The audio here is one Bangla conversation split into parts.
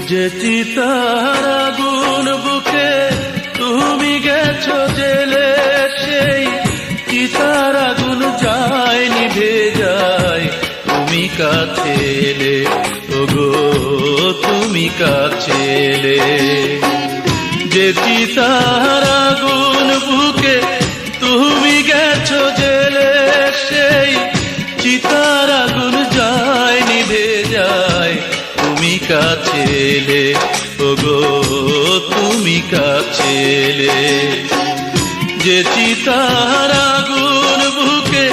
যে চিতার আগুন বুকে তুমি গেছো জেলে, সেই চিতার আগুন যায় নিভে যায় তুমি কাছে এলে, ওগো তুমি কাছে এলে। যে চিতার আগুন বুকে তুমি গেছো জেলে, সেই চিতার আগুন যায় নিভে যায় তুমি কাছে এলে, ওগো তুমি কাছে এলে। যে চিতার আগুন বুকে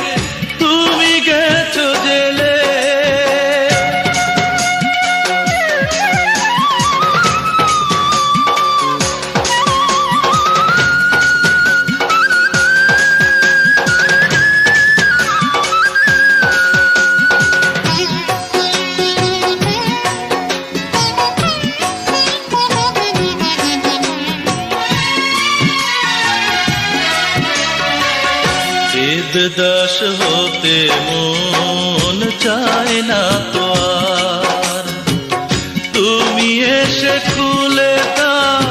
তুমি গেছো জেলে। দাস হতে মন চায় না তো আর, তুমি এসে খুলে দাও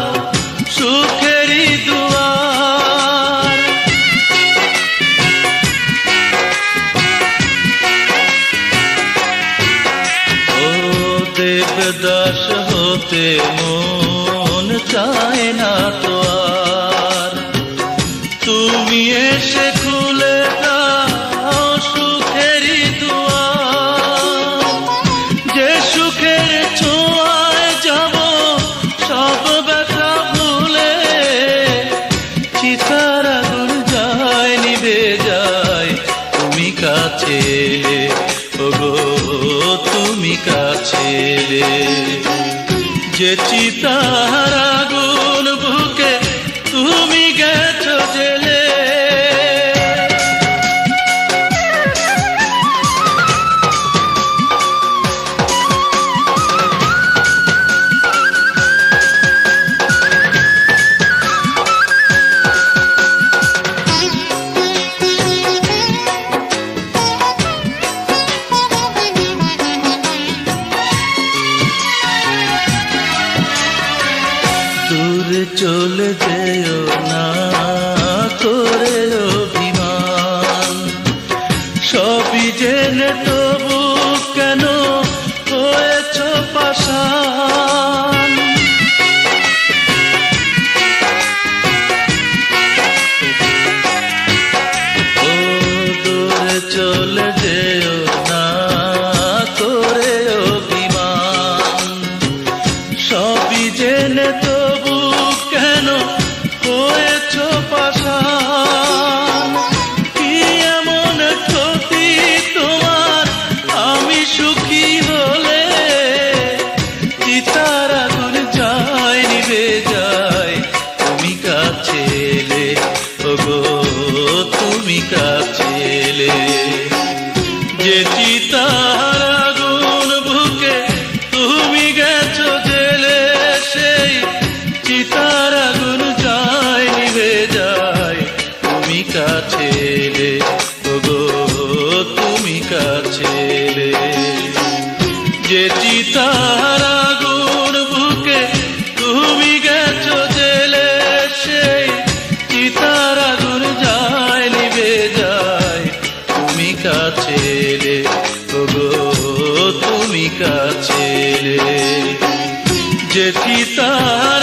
সুখেরই দুয়ার। ও দেবদাস হতে মন চায় না তো আর, তুমি এসে খুলে দাও সুখেরই দুয়ার। যে সুখের ছোঁয়ায় যাব সব ব্যথা ভুলে, চিতার আগুন যায় নিভে যায় তুমি কাছে এলে, ওগো তুমি কাছে এলে। যে চিতার আগুন বুকে তুমি গেছো জেলে। দূরে চলে যেও না করে অভিমান, সবই জেনে তবু কেন হয়েছ পাষাণ। ও দূরে চলে যেও না করে অভিমান, সবই জেনে তবু কেন হয়েছ পাষাণ। কি এমন ক্ষতি তোমার আমি সুখী হলে, চিতার আগুন যায় নিভে যায় তুমি কাছে এলে, ওগো তুমি কাছে এলে। যে চিতার আগুন বুকে তুমি গেছো জেলে, সেই চিতার আগুন যায় নিভে যায় তুমি কাছে এলে, ওগো তুমি কাছে এলে। যে চিতার আগুন বুকে তুমি গেছো জেলে, সেই চিতার আগুন যায় নিভে যায় তুমি কাছে এলে, ওগো তুমি কাছে এলে। যে চিতার